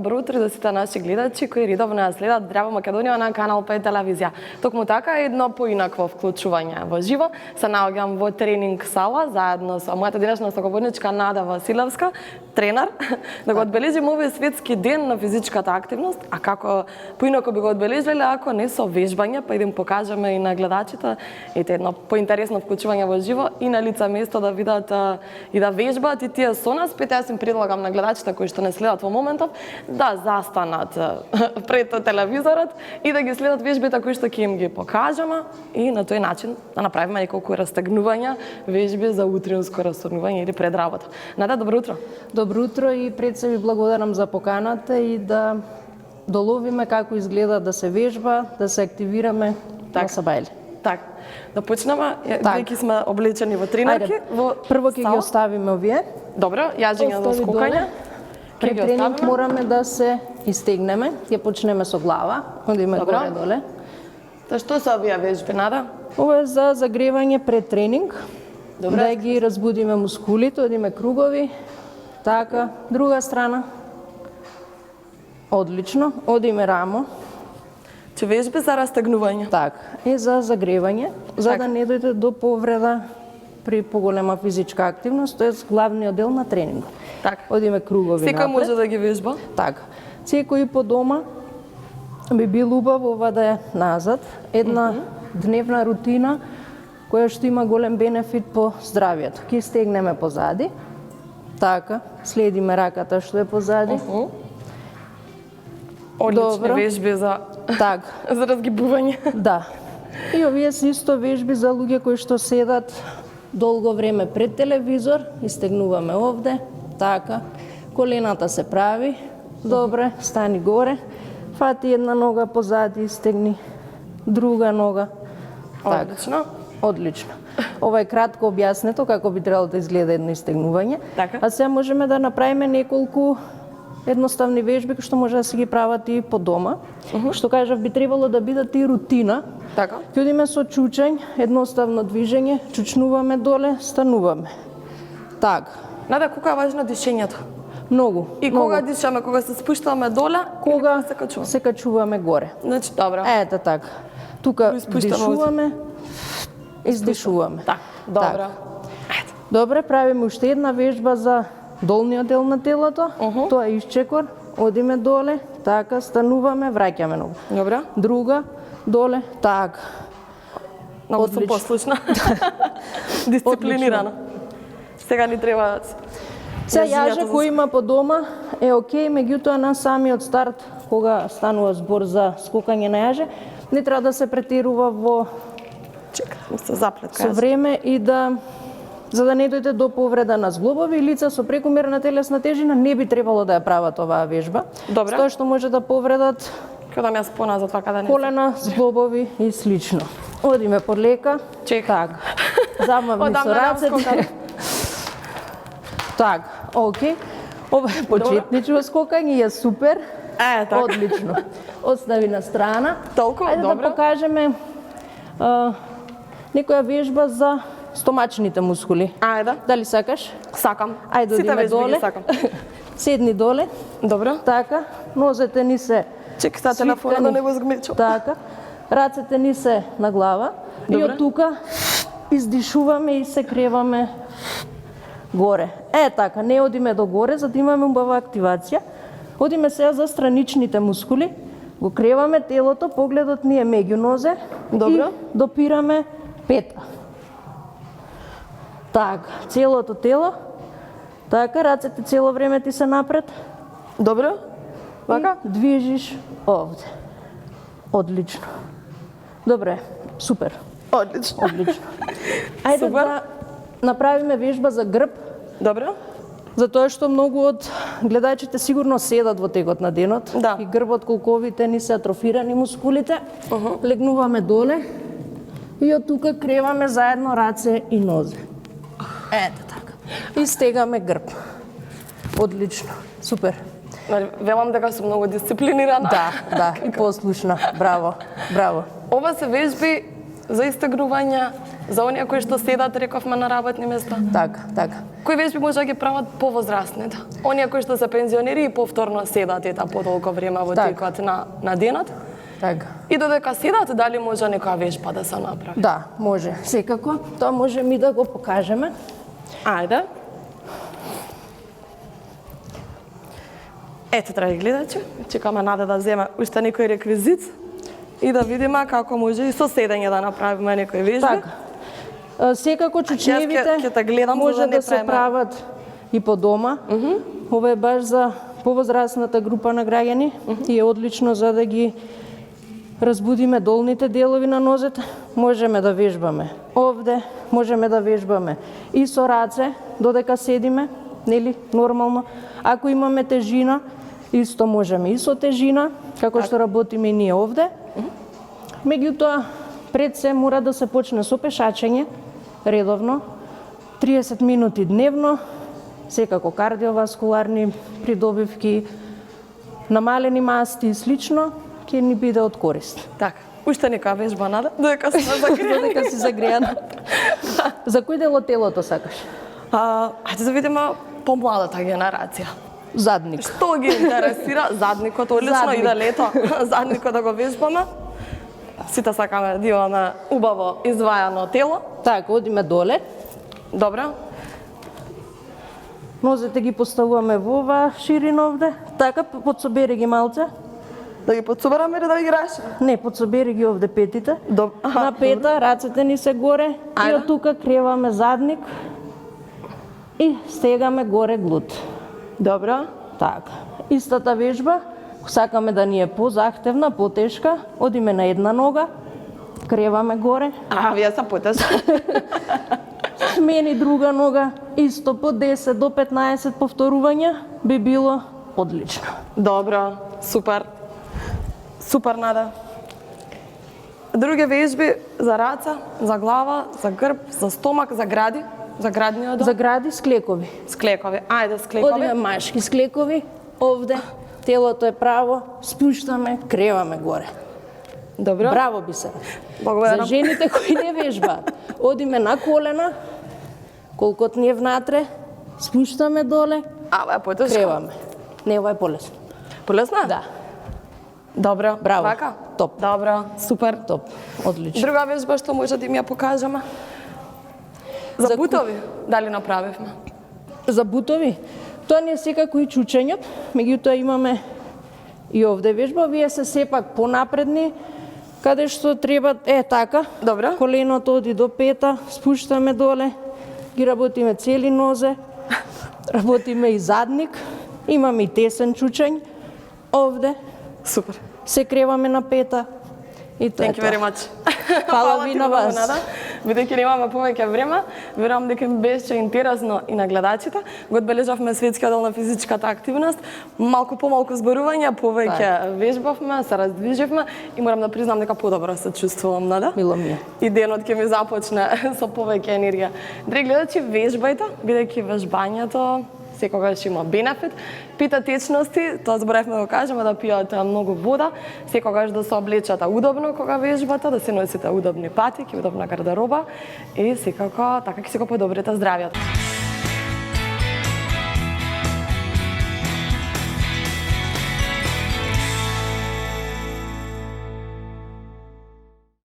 добро утро за сите наши гледачи кои редовно ја следат Здраво Македонија на канал 5 телевизија. Токму така едно поинакво вклучување во живо. Се наоѓам во тренинг сала заедно со мојата денешна соговорничка Нада Василевска, тренер, да го одбележиме овој светски ден на физичката активност, а како поинако би го одбележале ако не со вежбање, па идем покажеме и на гледачите ете едно поинтересно вклучување во живо и на лице место да видат и да вежбаат и тие со нас. Пет јас им предлагам на гледачите кои што не следат во моментов да застанат пред телевизорот и да ги следат вежбите кои што ќе им ги покажеме и на тој начин да направиме неколку растегнувања, вежби за утринско растегнување или пред работа. Нада, добро утро. Добро утро и пред се ви благодарам за поканата и да доловиме како изгледа да се вежба, да се активираме на сабајле. Така, да почнеме, веќе сме облечени во тренерки. Прво ќе ги оставиме овие. Добро, јажење за скокање. Пред тренинг мораме да се истегнеме, ќе почнеме со глава, одиме горе-доле. Та што се овие вежби, Нада? Ова е за загревање пред тренинг. Добре. Да ги разбудиме мускулите, одиме кругови. Така, друга страна. Одлично, одиме рамо. Че вежби за растегнување. Така, и за загревање, за да не дојде до повреда при поголема физичка активност, тоа е главниот дел на тренингот. Така. Одиме кругови напред. Секој може да ги вежба. Така. Секој по дома би бил убав ова да е назад. Една дневна рутина која што има голем бенефит по здравието. Ки стегнеме позади. Така, следиме раката што е позади. Одлични вежби за така за разгибување. Да. И овие се исто вежби за луѓе кои што седат долго време пред телевизор, истегнуваме овде, така. Колената се прави. Добре, стани горе. Фати една нога позади, истегни друга нога. Одлично. Одлично. Ова е кратко објаснето како би требало да изгледа едно истегнување. Така. А сега можеме да направиме неколку едноставни вежби кои што може да се ги прават и по дома. Што кажав, би требало да бидат и рутина. Така. Ќе одиме со чучањ, едноставно движење, чучнуваме доле, стануваме. Така. Нада, колку е важно дишењето? Многу. И кога дишаме, кога се спуштаме доле, кога се качуваме? Се качуваме горе. Значи, добро. Ето така. Тука дишуваме, издишуваме. Така, добро. Добре, правиме уште една вежба за долниот дел на телото. Тоа е исчекор. Одиме доле, така, стануваме, враќаме ногу. Добро. Друга, доле, така. Много сум послушна. Дисциплинирана. Сега ни треба... Се јаже кој има по дома е окей, меѓутоа на самиот старт, кога станува збор за скокање на јаже, не треба да се претерува во се заплет, со време и да за да не дојде до повреда на зглобови, лица со прекумерна телесна тежина не би требало да ја прават оваа вежба. Добре. Тоа што може да повредат кога ми спона за тоа каде не. Колена, зглобови и слично. Одиме подлека. Така. Замавни со рацете. Така, окей. Ова е почетничко скокање, е супер. Така. Одлично. Остави на страна. Толку, ајде добро. Да покажеме некоја вежба за стомачните мускули. Ајде. Дали сакаш? Сакам. Ајде одиме доле. Седни доле. Добро. Така. Нозете ни се чекай телефонот да не го згмечу. Така. Рацете ни се на глава. И од тука издишуваме и се креваме горе. Така, не одиме до горе, за да имаме убава активација. Одиме сега за страничните мускули. Го креваме телото, погледот ни е меѓу нозе. Добро. И допираме пета. Така, целото тело. Така, рацете цело време ти се напред. Добро. Вака? Движиш овде. Одлично. Добре, супер. Одлично. Одлично. Ајде да направиме вежба за грб. Добро. Затоа што многу од гледачите сигурно седат во текот на денот. Да. И грбот, колковите ни се атрофирани мускулите. Легнуваме доле и од тука креваме заедно раце и нозе. Ето така. И стегаме грб. Одлично. Супер. Велам дека сум многу дисциплинирана. Да, и послушна. Браво, браво. Ова се вежби за истегнување За оние кои што седат, рековме, на работни места. Така. Кои вежби може да ги прават повозрастните? Оние кои што се пензионери и повторно седат подолго време во текот на денот. Така. И додека седат, дали може некоја вежба да се направи? Да, може. Секако. Тоа може ми да го покажеме. Ајде. Ето, драги гледачи, чекаме Нада да земе уште некој реквизит и да видиме како може и со седење да направиме некои вежби. Така. Секако чучневите ќе те гледам, може за да не да се правиме. прават и по дома. Ова е баш за повозрастната група на граѓани и е одлично за да ги разбудиме долните делови на нозете. Можеме да вежбаме овде, можеме да вежбаме и со раце додека седиме, нели, нормално. Ако имаме тежина, исто можеме и со тежина, како што работиме и ние овде. Меѓутоа, пред се мора да се почне со пешачење, редовно, 30 минути дневно, секако кардиоваскуларни придобивки, намалени масти и слично, ќе ни биде од корист. Така, уште некоја вежба, Нада, додека сме загрејани. Додека си загрејана. За кој дел од телото сакаш? Ајде да видиме помладата генерација. Задник. Што ги интересира? Задникот, одлично, Задник. и да лето задникот да го вежбаме. Сите сакаме да имаме убаво извајано тело. Така, одиме доле. Добро. Нозете ги поставуваме во оваа ширина овде. Така, подсобери ги малце. Да ги подсобараме или да ги рашиме? Не, подсобери ги овде петите. Аха, На пета, рацете ни се горе. И Ајде. од тука креваме задник. И стегаме горе глут. Добро. Така. Истата вежба, сакаме да ни е позахтевна, потешка, одиме на една нога, креваме горе, Вие се потешки. смени друга нога, исто по 10 до 15 повторувања, би било одлично. Добро, супер. Супер, Нада. Други вежби за раца, за глава, за грб, за стомак, за гради, за градниот дом. За гради склекови. Склекови. Ајде, склекови. Одиме машки склекови, овде, телото е право, спуштаме, креваме горе. Добро. Браво би се. Благодарам. За жените кои не вежбаат, одиме на колена, колкот ни е внатре, спуштаме доле, Ова е потешко. креваме. Не, ова е полесно. Полесно? Да, Добро. Браво. Така? Топ. Добро, супер. топ, одлично. Друга вежба што може да им ја покажеме? За За бутови, дали направивме? За бутови, тоа не е секако и чучењот, меѓутоа имаме и овде вежба, вие се сепак понапредни, каде што треба, така, Добро. коленото оди до пета, спуштаме доле, ги работиме цели нозе, работиме и задник, имаме и тесен чучењ, овде, Супер. се креваме на пета и тоа е Thank you very тоа. much. Фала ви ти на многу, вас. Нада. Бидејќи немаме повеќе време, верувам дека им беше интересно и на гледачите. Го одбележавме светскиот дел на физичката активност, малку помалку зборување, повеќе вежбавме, се раздвиживме и морам да признам дека подобро се чувствувам, Нада. Мило ми е. И денот ќе ми започне со повеќе енергија. Драги гледачи, вежбајте, бидејќи вежбањето секогаш има бенефит. Пита течности, тоа заборавме да го кажеме, да пијате многу вода, секогаш да се облечете удобно кога вежбате, да се носите удобни патики, удобна гардероба и секако така ќе се го подобрите здравјето.